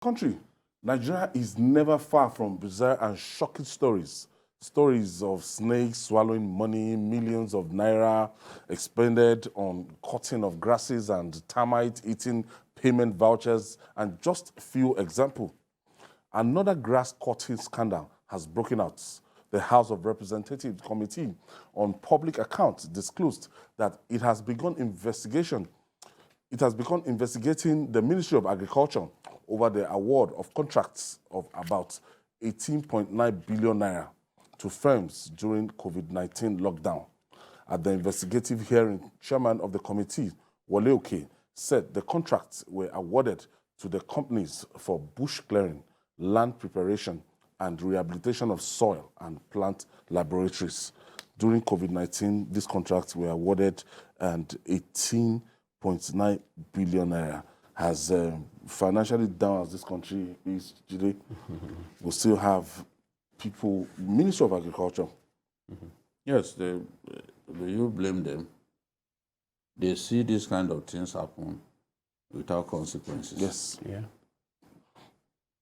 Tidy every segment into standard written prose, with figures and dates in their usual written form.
country, Nigeria is never far from bizarre and shocking stories. Stories of snakes swallowing money, millions of naira expended on cutting of grasses and termite eating payment vouchers, and just a few examples. Another grass cutting scandal has broken out. The House of Representatives Committee on Public Accounts disclosed that it has begun investigating the Ministry of Agriculture over the award of contracts of about 18.9 billion naira to firms during COVID-19 lockdown. At the investigative hearing, chairman of the committee, Wale Oke, said the contracts were awarded to the companies for bush clearing, land preparation, and rehabilitation of soil and plant laboratories. During COVID-19, these contracts were awarded, and 18.9 billion naira. As financially down as this country is today, we still have people, Ministry of Agriculture. Yes, you blame them. They see these kind of things happen without consequences. Yes. Yeah.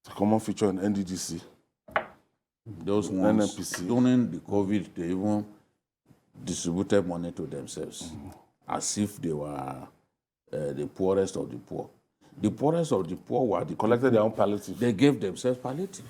It's a common feature in NDDC. Those ones, NNPC. during the COVID, they even distributed money to themselves as if they were the poorest of the poor. The poorest of the poor were the Collected their own palliative. They gave themselves palliative.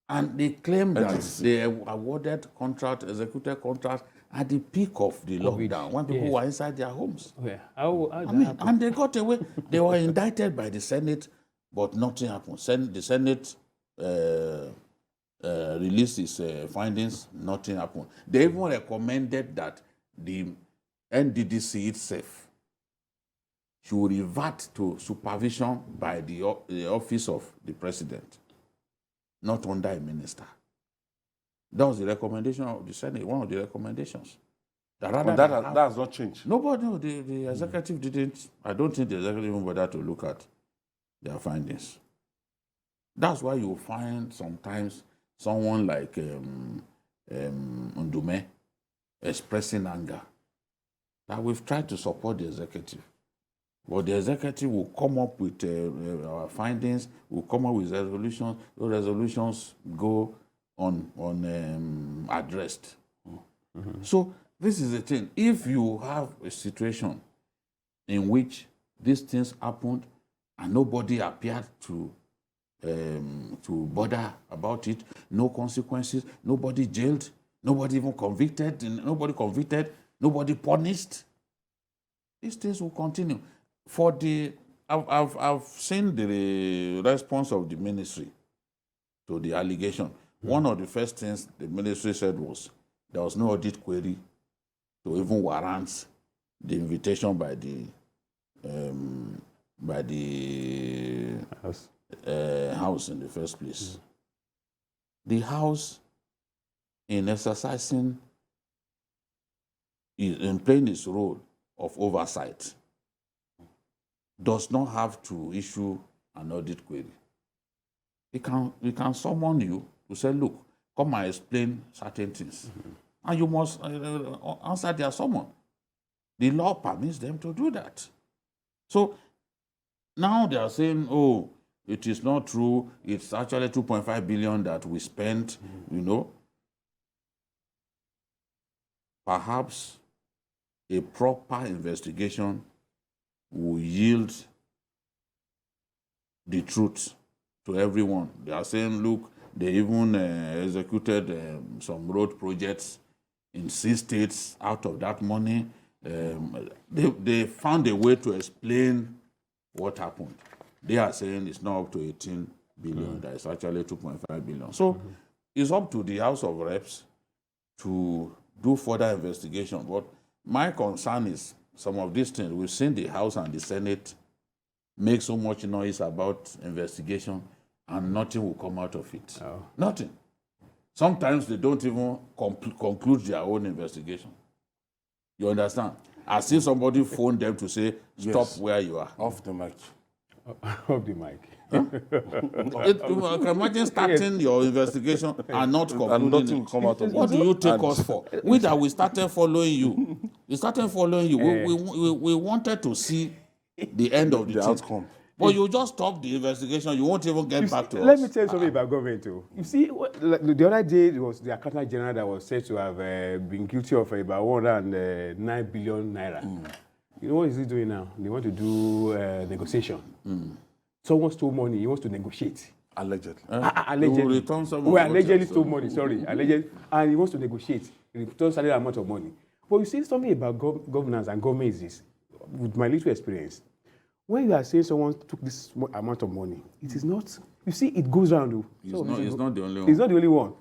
And they claimed that they awarded contract, executed contract at the peak of the lockdown, when people were inside their homes. Yeah. And they got away. They were indicted by the Senate, but nothing happened. The Senate released its findings, nothing happened. They even recommended that the NDDC itself should revert to supervision by the office of the president, not under a minister. That was the recommendation of the Senate, one of the recommendations. But that has not changed. Nobody, no, the executive didn't, I don't think the executive even bothered to look at their findings. That's why you find sometimes someone like Ndume expressing anger that we've tried to support the executive. But the executive will come up with our findings, will come up with resolutions. Those resolutions go unaddressed. So this is the thing. If you have a situation in which these things happened and nobody appeared to bother about it, no consequences, nobody jailed, nobody even convicted, nobody punished, these things will continue. I've seen the response of the ministry to the allegation. One of the first things the ministry said was there was no audit query to even warrant the invitation by the House in the first place. The House, in exercising, in playing its role of oversight, does not have to issue an audit query. It can summon you to say, look, come and explain certain things. And you must answer their summon. The law permits them to do that. So now they are saying, oh, it is not true. It's actually 2.5 billion that we spent, you know. Perhaps a proper investigation will yield the truth to everyone. They are saying, look, they even executed some road projects in 6 states out of that money. They found a way to explain what happened. They are saying it's not up to 18 billion, that is actually 2.5 billion. So it's up to the House of Reps to do further investigation. But my concern is some of these things, we've seen the House and the Senate make so much noise about investigation and nothing will come out of it. Oh. Nothing. Sometimes they don't even conclude their own investigation. You understand? As if somebody phoned them to say, stop where you are. Off the mic. Off the mic. You can imagine starting your investigation and not concluding And nothing it. will come out of it. What do you take us for? We started following you. We started following you. We wanted to see the end of the thing. outcome. But you just stop the investigation. You won't even get back to us. Let me tell you something about government too. You see, the other day it was the Accountant General that was said to have been guilty of about 109 billion naira. You know what is he doing now? They want to do negotiation. Someone stole money. He wants to negotiate. Allegedly. Allegedly. He will return some of Well, what allegedly he has stole stolen. money. Sorry, allegedly, and he wants to negotiate. He returns certain amount of money. But you see something about governance and government is this, with my little experience. When you are saying someone took this amount of money, it is not. You see, it goes around. He's not the only one. He's not the only one,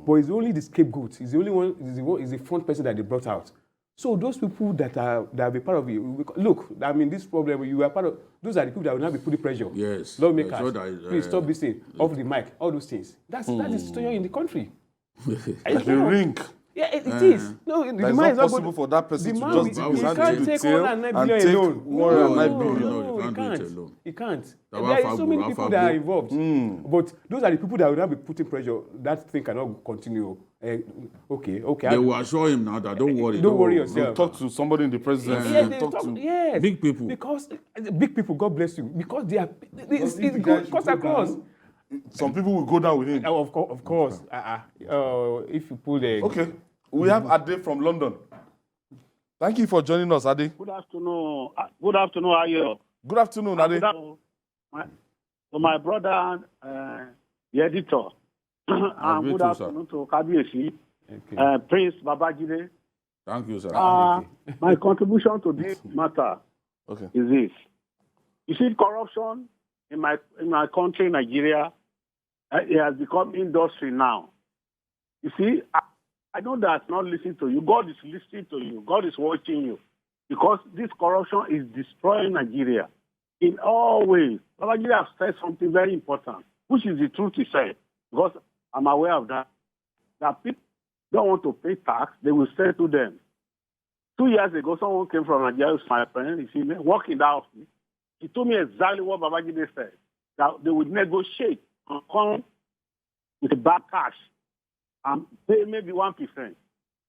but he's only the scapegoat. He's the only one. He's the front person that they brought out. So those people that have been part of it, look, I mean, this problem, you are part of, those are the people that will now be putting pressure. Yes. Lawmakers, So that, please stop this thing, off the mic, all those things. That is the situation in the country. Like a ring. Yeah, it is. No, the That is man not is possible for that person the to man just with- dip he his hand can't into the take tail 109 and billion take alone. 109 No, billion. no, he can't do it alone. He can't. That There one are so many Fabio, people Fabio. that are involved. But those are the people that will now be putting pressure. That thing cannot continue. Okay. They will assure him now that don't worry. Don't worry You yourself. talk to somebody in the presidency. Yes, you they talk talk- to yes, big people. Because big people, God bless you. Because they are, Because if the it guy goes should cuts go across. down, some people will go down with him. Of course. If you pull the Okay, we have Ade from London. Thank you for joining us, Ade. Good afternoon. Good afternoon, how are you? Good afternoon, Ade. Good afternoon. My brother, the editor, and greet good you, afternoon to Kabiyesi, Okay. Prince Babajide. Thank you, sir. My contribution to this matter Okay. is this. You see, corruption in my country, Nigeria, it has become industry now. You see, I know that's not listening to you. God is listening to you. God is watching you. Because this corruption is destroying Nigeria in all ways. Babajide has said something very important, which is the truth he said. Because I'm aware of that. That people don't want to pay tax, they will say to them. 2 years ago, someone came from Nigeria, my friend, you see me, working in the office. He told me exactly what Babajide said, that they would negotiate and come with a bad cash and pay maybe 1%.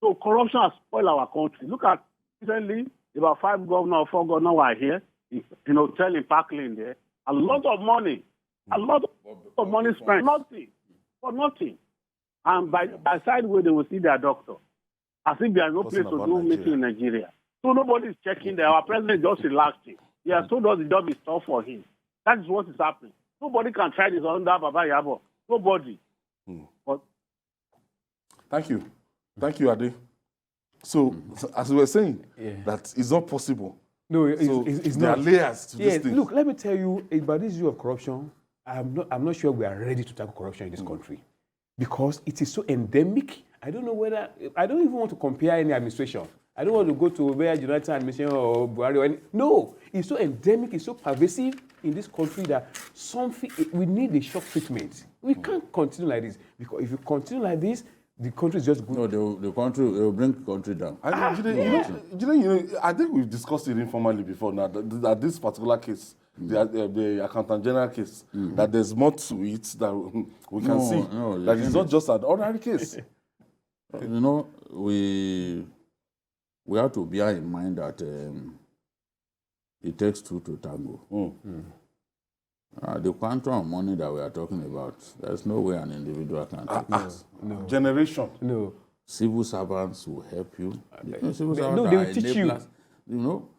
So corruption has spoiled our country. Look at recently, about 5 governors or 4 governors were here, in hotel in Park Lane there. A lot of money spent, nothing, for nothing. And by sideway, they will see their doctor. As if there is no place to do meeting in Nigeria. So nobody is checking there. Our president just relaxing. He has told us the job is tough for him. That is what is happening. Nobody can try this under Baba Yabo. Nobody. But Thank you. Thank you, Ade. So, as we were saying, that it's not possible. No, So it's there not. are layers to this Yes, thing. look, let me tell you about this issue of corruption. I'm not sure we are ready to tackle corruption in this country because it is so endemic. I don't even want to compare any administration. I don't want to go to where United administration or Buhari or any. No, it's so endemic, it's so pervasive in this country that we need a shock treatment. We can't continue like this because if you continue like this, the country is just good. No, they will bring the country down. I think we've discussed it informally before now, that this particular case, the Accountant General case, that there's more to it that we can see. No, that it's not just an ordinary case. You know, we have to bear in mind that it takes two to tango. The quantum of money that we are talking about, there's no way an individual can take it. Generation. No. Civil servants will help you. Civil they servants will are teach you. enablers. You know,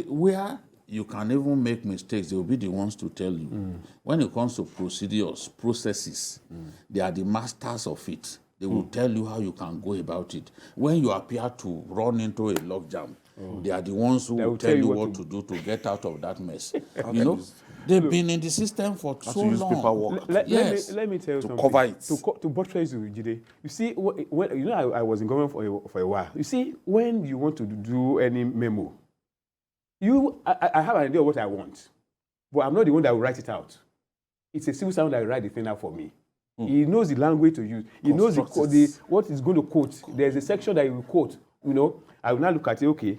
where you can even make mistakes, they will be the ones to tell you. When it comes to processes, they are the masters of it. They will tell you how you can go about it. When you appear to run into a logjam, they are the ones who will tell you what to do to get out of that mess. You know, they've been in the system for so use long. paperwork. Let me tell you something. cover it. To buttress you, Jide. You see, when I was in government for a while. You see, when you want to do any memo, I have an idea of what I want, but I'm not the one that will write it out. It's a civil servant that will write the thing out for me. He knows the language to use. He knows what he's going to quote. There's a section that he will quote. You know, I will now look at it. Okay,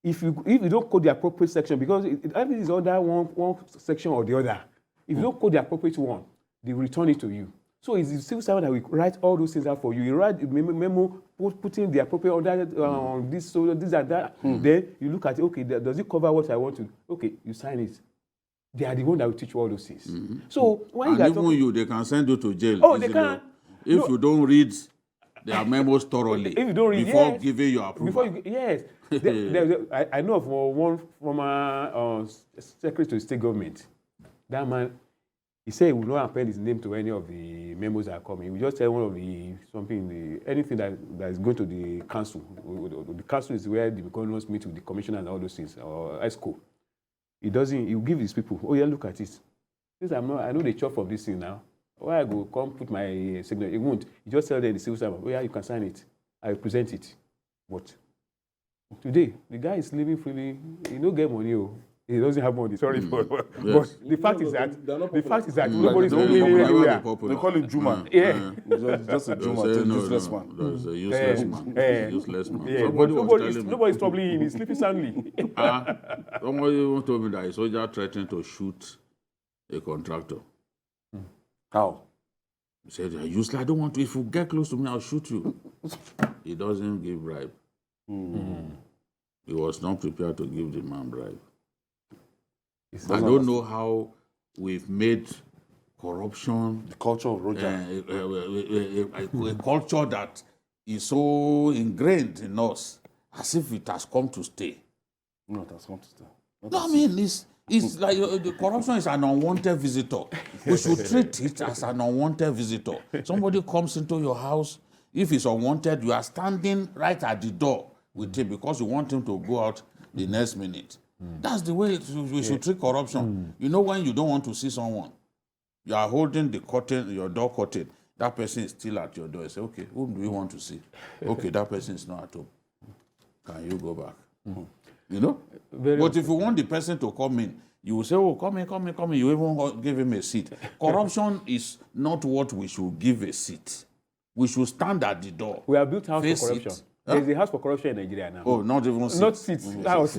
if you don't quote the appropriate section, because everything is under one section or the other. If you don't quote the appropriate one, they will return it to you. So it's the civil servant that will write all those things out for you. You write the memo, putting the appropriate order on this, so this and that. Then you look at it. Okay, does it cover what I want to? Okay, you sign it. they are the one that will teach you all those things. So when And you are even talking, you, they can send you to jail. Oh, they easily. can. If No. you don't read their memos thoroughly If you don't read, before yes. giving your approval. Before you, yes, I know of one former secretary to the state government. That man, he said he will not append his name to any of the memos that are coming. He will just tell one of anything that is going to the council. The council is where the governors meet with the commissioner and all those things, or ESCO. He doesn't. He will give his people. Oh yeah, look at it. Since I know they chop from this thing now. Why I go come put my signature? He won't. He just tell them the civil servant, oh yeah, you can sign it. I will present it. But today, the guy is living freely. He don't get money. Oh. He doesn't have money. Sorry for but the fact is that nobody's owning anywhere. They call him Juma. Yeah. Just a Juma, a useless man. That's a useless man. Useless man. Yeah, Somebody but was telling me. nobody's troubling him. He's sleeping soundly. Somebody even told me that a soldier threatened to shoot a contractor. How? He said, "You're useless. I don't want to. If you get close to me, I'll shoot you." He doesn't give bribe. He was not prepared to give the man bribe. I don't know how we've made corruption The culture of Roger. a culture that is so ingrained in us, as if it has come to stay. No, it has come to stay. No, I mean, it's like the corruption is an unwanted visitor. We should treat it as an unwanted visitor. Somebody comes into your house, if it's unwanted, you are standing right at the door with him because you want him to go out the next minute. That's the way we should treat corruption. You know, when you don't want to see someone, you are holding the curtain, your door curtain, that person is still at your door. You say, okay, whom do you want to see? Okay, that person is not at home. Can you go back? You know? But if you want the person to come in, you will say, oh, come in. You even give him a seat. Corruption is not what we should give a seat. We should stand at the door. We have built house Face for corruption. it. There's a house for corruption in Nigeria now. Oh, not even seats. Not seats. House.